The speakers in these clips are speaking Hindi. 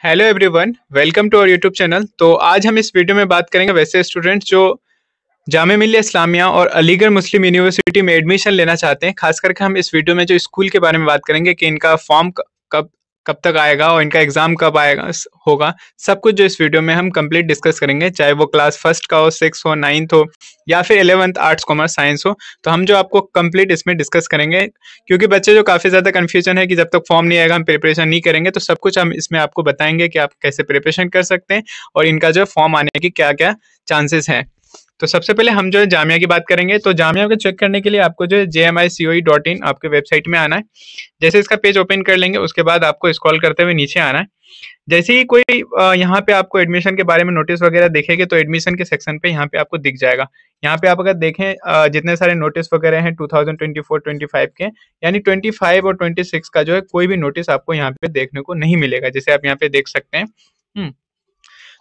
Hello everyone, welcome to our YouTube channel. तो आज हम इस वीडियो में बात करेंगे वैसे स्टूडेंट्स जो जामिया मिल्लिया इस्लामिया और अलीगढ़ मुस्लिम यूनिवर्सिटी में एडमिशन लेना चाहते हैं। खास करके हम इस वीडियो में जो स्कूल के बारे में बात करेंगे कि इनका फॉर्म कब कब तक आएगा और इनका एग्ज़ाम कब आएगा होगा। सब कुछ जो इस वीडियो में हम कंप्लीट डिस्कस करेंगे, चाहे वो क्लास फर्स्ट का हो, सिक्स हो, नाइन्थ हो या फिर 11th आर्ट्स कॉमर्स साइंस हो। तो हम जो आपको कंप्लीट इसमें डिस्कस करेंगे, क्योंकि बच्चे जो काफ़ी ज़्यादा कन्फ्यूजन है कि जब तक फॉर्म नहीं आएगा हम प्रिपरेशन नहीं करेंगे। तो सब कुछ हम इसमें आपको बताएंगे कि आप कैसे प्रिपरेशन कर सकते हैं और इनका जो फॉर्म आने की क्या क्या चांसेस हैं। तो सबसे पहले हम जो है जामिया की बात करेंगे। तो जामिया को चेक करने के लिए आपको जो है jmicoe.in आपके वेबसाइट में आना है। जैसे इसका पेज ओपन कर लेंगे उसके बाद आपको स्क्रॉल करते हुए नीचे आना है। जैसे ही कोई यहाँ पे आपको एडमिशन के बारे में नोटिस वगैरह देखेंगे तो एडमिशन के सेक्शन पे यहाँ पे आपको दिख जाएगा। यहाँ पे आप अगर देखें जितने सारे नोटिस वगैरह हैं 2024-25 के, यानी 25 और 26 का जो है कोई भी नोटिस आपको यहाँ पे देखने को नहीं मिलेगा, जैसे आप यहाँ पे देख सकते हैं।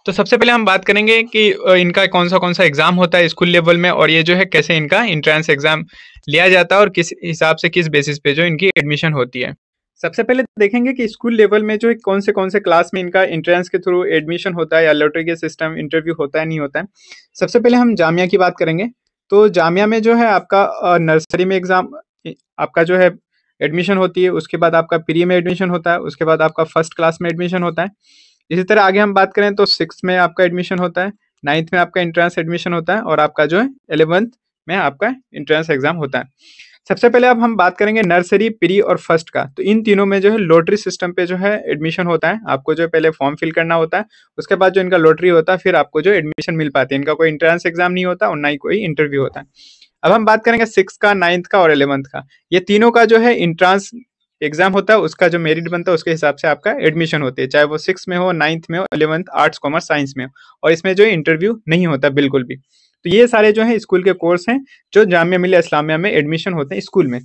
तो सबसे पहले हम बात करेंगे कि इनका कौन सा एग्जाम होता है स्कूल लेवल में, और ये जो है कैसे इनका एंट्रेंस एग्जाम लिया जाता है और किस हिसाब से किस बेसिस पे जो इनकी एडमिशन होती है। सबसे पहले देखेंगे कि स्कूल लेवल में जो है कौन से क्लास में इनका एंट्रेंस के थ्रू एडमिशन होता है या लॉटरी के सिस्टम इंटरव्यू होता है नहीं होता है। सबसे पहले हम जामिया की बात करेंगे। तो जामिया में जो है आपका नर्सरी में एग्जाम आपका जो है एडमिशन होती है, उसके बाद आपका प्री में एडमिशन होता है, उसके बाद आपका फर्स्ट क्लास में एडमिशन होता है। इसी तरह आगे हम बात करें तो सिक्स में आपका एडमिशन होता है, नाइन्थ में आपका एंट्रेंस एडमिशन होता है और आपका जो है 11th में आपका एंट्रेंस एग्जाम होता है। सबसे पहले अब हम बात करेंगे नर्सरी, प्री और फर्स्ट का। तो इन तीनों में जो है लॉटरी सिस्टम पे जो है एडमिशन होता है। आपको जो है पहले फॉर्म फिल करना होता है, उसके बाद जो इनका लॉटरी होता है, फिर आपको जो एडमिशन मिल पाती है। इनका कोई एंट्रेंस एग्जाम नहीं होता और ना ही कोई इंटरव्यू होता है। अब हम बात करेंगे सिक्स का, नाइन्थ का और 11th का। ये तीनों का जो है एंट्रेंस एग्जाम होता है, उसका जो मेरिट बनता है उसके हिसाब से आपका एडमिशन होती है, चाहे वो सिक्स में हो, नाइन्थ में हो, 11th आर्ट्स कॉमर्स साइंस में हो। और इसमें जो इंटरव्यू नहीं होता बिल्कुल भी। तो ये सारे जो है स्कूल के कोर्स हैं जो जामिया मिल्लिया इस्लामिया में एडमिशन होते हैं स्कूल में।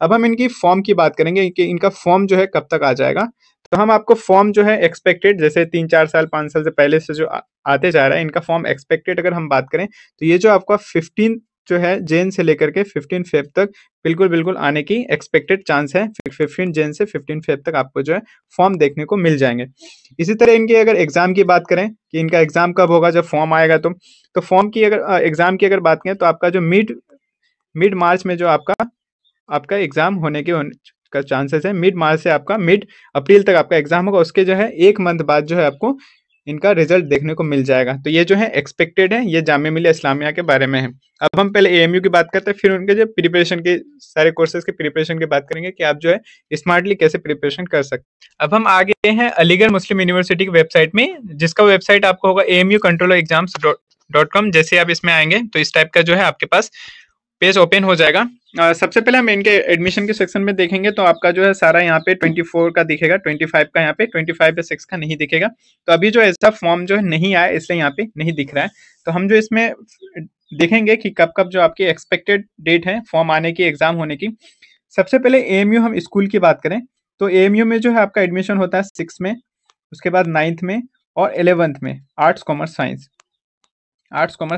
अब हम इनकी फॉर्म की बात करेंगे कि इनका फॉर्म जो है कब तक आ जाएगा। तो हम आपको फॉर्म जो है एक्सपेक्टेड, जैसे 3-4 साल 5 साल से पहले से जो आते जा रहा है, इनका फॉर्म एक्सपेक्टेड अगर हम बात करें तो ये जो आपका 15 जो है जैन से लेकर के 15 फेब तक बिल्कुल आने की एक्सपेक्टेड चांस है। 15 जैन से 15 फेब तक आपको जो है फॉर्म देखने को मिल जाएंगे। इसी तरह इनके अगर एग्जाम की बात करें कि इनका एग्जाम कब होगा, जब फॉर्म आएगा, तो फॉर्म की अगर एग्जाम की अगर बात करें तो आपका जो मिड मार्च में जो आपका एग्जाम होने का चांसेस है। मिड मार्च से आपका मिड अप्रैल तक आपका एग्जाम होगा। उसके जो है 1 मंथ बाद जो है आपको इनका रिजल्ट देखने को मिल जाएगा। तो ये जो है एक्सपेक्टेड है, ये जामिया मिल्लिया इस्लामिया के बारे में है। अब हम पहले एएमयू की बात करते हैं, फिर उनके जो प्रिपरेशन के सारे कोर्सेज के प्रिपरेशन की बात करेंगे कि आप जो है स्मार्टली कैसे प्रिपरेशन कर सकते हैं। अब हम आगे हैं अलीगढ़ मुस्लिम यूनिवर्सिटी की वेबसाइट में, जिसका वेबसाइट आपको होगा amucontrollerexams.com। जैसे आप इसमें आएंगे तो इस टाइप का जो है आपके पास पेज ओपन हो जाएगा। सबसे पहले हम इनके एडमिशन के सेक्शन में देखेंगे तो आपका जो है सारा यहाँ पे 24 का दिखेगा, 25 का यहाँ पे, 25 या 6 का नहीं दिखेगा। तो अभी जो ऐसा फॉर्म जो है नहीं आया, इसलिए यहाँ पे नहीं दिख रहा है। तो हम जो इसमें देखेंगे कि कब कब जो आपकी एक्सपेक्टेड डेट है फॉर्म आने की, एग्जाम होने की। सबसे पहले एएमयू, हम स्कूल की बात करें तो एएमयू में जो है आपका एडमिशन होता है 6 में, उसके बाद 9th में और 11th में आर्ट्स कॉमर्स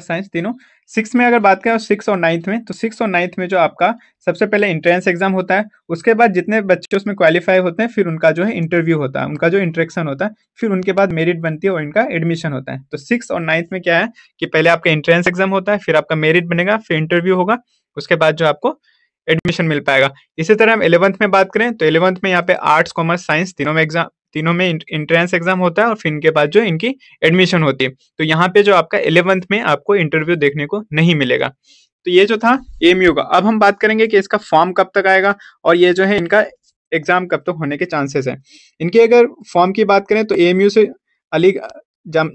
साइंस तीनों। 6 में अगर बात करें 6 और 9th में, तो 6 और 9th में जो आपका सबसे पहले एंट्रेंस एग्जाम होता है, उसके बाद जितने बच्चे उसमें क्वालिफाई होते हैं फिर उनका जो है इंटरव्यू होता है, उनका जो इंटरेक्शन होता है, फिर उनके बाद मेरिट बनती है और इनका एडमिशन होता है। तो 6 और 9th में क्या है कि पहले आपका एंट्रेंस एग्जाम होता है, फिर आपका मेरिट बनेगा, फिर इंटरव्यू होगा, उसके बाद जो आपको एडमिशन मिल पाएगा। इसी तरह हम 11th में बात करें तो 11th में यहाँ पे आर्ट्स कॉमर्स साइंस तीनों में एंट्रेंस एग्जाम होता है और फिर इनके बाद जो इनकी एडमिशन होती है। तो यहाँ पे जो आपका 11th में आपको इंटरव्यू देखने को नहीं मिलेगा। तो ये जो था एएमयू का। अब हम बात करेंगे कि इसका फॉर्म कब तक आएगा और ये जो है इनका एग्जाम कब तक होने के चांसेस हैं। इनके अगर फॉर्म की बात करें तो एएमयू से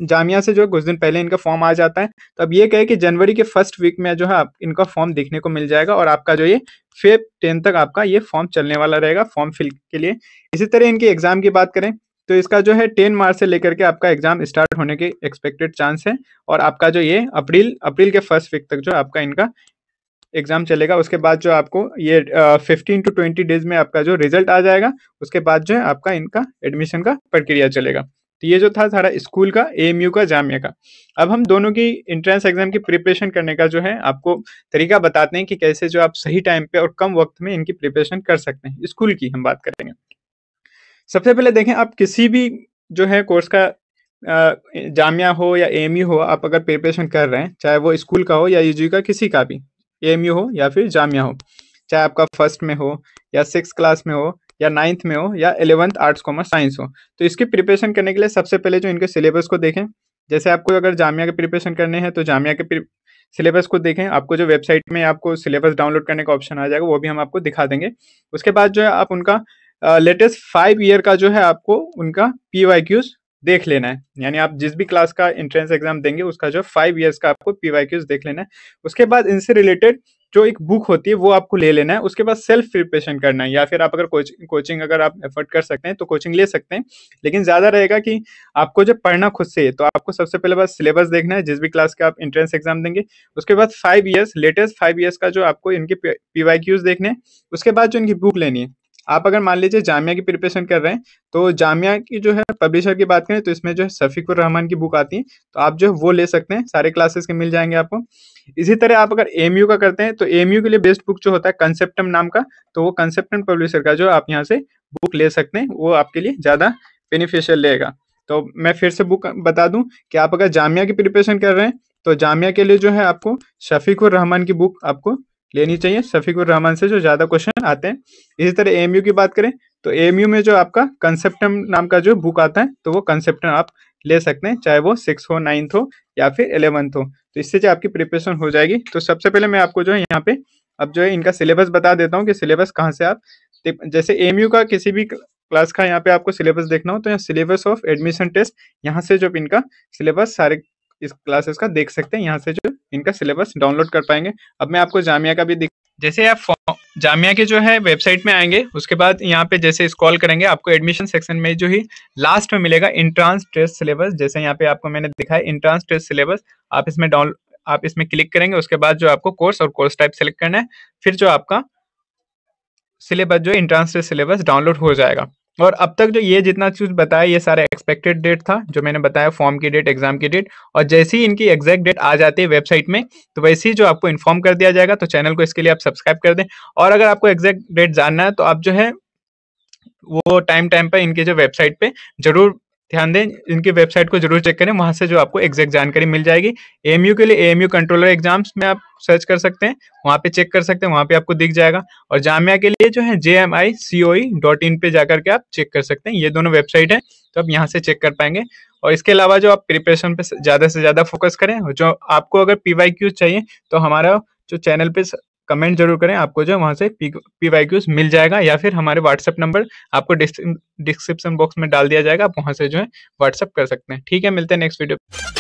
जामिया से जो कुछ दिन पहले इनका फॉर्म आ जाता है। तो अब ये कहे कि जनवरी के फर्स्ट वीक में जो है इनका फॉर्म देखने को मिल जाएगा और आपका जो ये फेब 10 तक आपका ये फॉर्म चलने वाला रहेगा फॉर्म फिल के लिए। इसी तरह इनके एग्जाम की बात करें तो इसका जो है 10 मार्च से लेकर के आपका एग्जाम स्टार्ट होने के एक्सपेक्टेड चांस है और आपका जो ये अप्रैल के फर्स्ट वीक तक जो आपका इनका एग्जाम चलेगा। उसके बाद जो आपको ये 15 to 20 डेज में आपका जो रिजल्ट आ जाएगा, उसके बाद जो है आपका इनका एडमिशन का प्रक्रिया चलेगा। तो ये जो था सारा स्कूल का, एएमयू का, जामिया का। अब हम दोनों की एंट्रेंस एग्जाम की प्रिपरेशन करने का जो है आपको तरीका बताते हैं कि कैसे जो आप सही टाइम पे और कम वक्त में इनकी प्रिपरेशन कर सकते हैं। स्कूल की हम बात करेंगे। सबसे पहले देखें, आप किसी भी जो है कोर्स का जामिया हो या एएमयू हो, आप अगर प्रिपरेशन कर रहे हैं, चाहे वो स्कूल का हो या यूजी का, किसी का भी, एएमयू हो या फिर जामिया हो, चाहे आपका फर्स्ट में हो या 6th क्लास में हो या 9th में हो या 11th आर्ट्स कॉमर्स साइंस हो, तो इसकी प्रिपरेशन करने के लिए सबसे पहले जो इनके सिलेबस को देखें। जैसे आपको अगर जामिया के प्रिपरेशन करने हैं तो जामिया के सिलेबस को देखें। आपको जो वेबसाइट में आपको सिलेबस डाउनलोड करने का ऑप्शन आ जाएगा, वो भी हम आपको दिखा देंगे। उसके बाद जो है आप उनका लेटेस्ट 5 ईयर का जो है आपको उनका पीवाईक्यूज देख लेना है। यानी आप जिस भी क्लास का एंट्रेंस एग्जाम देंगे उसका जो 5 ईयर्स का आपको पीवाईक्यूज देख लेना है। उसके बाद इनसे रिलेटेड जो एक बुक होती है वो आपको ले लेना है। उसके बाद सेल्फ प्रिपरेशन करना है, या फिर आप अगर कोचिंग अगर आप एफर्ट कर सकते हैं तो कोचिंग ले सकते हैं, लेकिन ज़्यादा रहेगा कि आपको जब पढ़ना खुद से है तो आपको सबसे पहले बस सिलेबस देखना है जिस भी क्लास का आप एंट्रेंस एग्जाम देंगे। उसके बाद 5 ईयर्स, लेटेस्ट 5 ईयर्स का जो आपको इनके पीवाईक्यूज देखने हैं। उसके बाद जो इनकी बुक लेनी है, आप अगर मान लीजिए जामिया की प्रिपरेशन कर रहे हैं तो जामिया की जो है पब्लिशर की बात करें तो इसमें जो है शफीकुर रहमान की बुक आती है, तो आप जो है वो ले सकते हैं। सारे क्लासेस के मिल जाएंगे आपको। इसी तरह आप अगर एएमयू का करते हैं तो एएमयू के लिए बेस्ट बुक जो होता है कंसेप्टम नाम का, तो वो कंसेप्टम पब्लिशर का जो आप यहाँ से बुक ले सकते हैं, वो आपके लिए ज़्यादा बेनिफिशियल रहेगा। तो मैं फिर से बुक बता दूं कि आप अगर जामिया की प्रिपरेशन कर रहे हैं तो जामिया के लिए जो है आपको शफीकुर रहमान की बुक आपको लेनी चाहिए। शफीकुर रहमान से जो ज़्यादा क्वेश्चन आते हैं। इसी तरह एएमयू की बात करें तो एएमयू में जो आपका कंसेप्टम नाम का जो बुक आता है, तो वो कंसेप्टम आप ले सकते हैं, चाहे वो 6 हो, 9th हो या फिर 11th हो। तो इससे जो आपकी प्रिपरेशन हो जाएगी। तो सबसे पहले मैं आपको जो है यहाँ पे अब जो है इनका सिलेबस बता देता हूँ कि सिलेबस कहाँ से आप जैसे एएमयू का किसी भी क्लास का यहाँ पे आपको सिलेबस देखना हो तो यहाँ सिलेबस ऑफ एडमिशन टेस्ट, यहाँ से जो इनका सिलेबस सारे इस क्लासेस का देख सकते हैं। यहाँ से जो इनका सिलेबस डाउनलोड कर पाएंगे। अब मैं आपको जामिया का भी जैसे आप जामिया के जो है वेबसाइट में आएंगे, उसके बाद यहाँ पे जैसे स्क्रॉल करेंगे आपको एडमिशन सेक्शन में जो ही लास्ट में मिलेगा इंट्रांस टेस्ट सिलेबस। जैसे यहाँ पे आपको मैंने दिखाया इंट्रांस टेस्ट सिलेबस, आप इसमें क्लिक करेंगे। उसके बाद जो आपको कोर्स और कोर्स टाइप सेलेक्ट करना है, फिर जो आपका सिलेबस जो इंट्रांस टेस्ट सिलेबस डाउनलोड हो जाएगा। और अब तक जो ये जितना चीज़ बताया ये सारा एक्सपेक्टेड डेट था, जो मैंने बताया फॉर्म की डेट, एग्जाम की डेट, और जैसे ही इनकी एग्जैक्ट डेट आ जाती है वेबसाइट में तो वैसे ही जो आपको इन्फॉर्म कर दिया जाएगा। तो चैनल को इसके लिए आप सब्सक्राइब कर दें। और अगर आपको एग्जैक्ट डेट जानना है तो आप जो है वो टाइम पर इनके जो वेबसाइट पे जरूर ध्यान दें, इनकी वेबसाइट को जरूर चेक करें, वहां से जो आपको एग्जैक्ट जानकारी मिल जाएगी। एएमयू के लिए एएमयू कंट्रोलर एग्जाम्स में आप सर्च कर सकते हैं, वहां पे चेक कर सकते हैं, वहां पे आपको दिख जाएगा। और जामिया के लिए जो है jmicoe.in पे जाकर के आप चेक कर सकते हैं। ये दोनों वेबसाइट है, तो आप यहाँ से चेक कर पाएंगे। और इसके अलावा जो आप प्रिपरेशन पे ज़्यादा से ज़्यादा फोकस करें। जो आपको अगर पीवाईक्यूज चाहिए तो हमारा जो चैनल पे कमेंट जरूर करें, आपको जो वहाँ से पीवाईक्यूज मिल जाएगा, या फिर हमारे व्हाट्सएप नंबर आपको डिस्क्रिप्शन बॉक्स में डाल दिया जाएगा, आप वहाँ से जो है व्हाट्सएप कर सकते हैं। ठीक है, मिलते हैं नेक्स्ट वीडियो।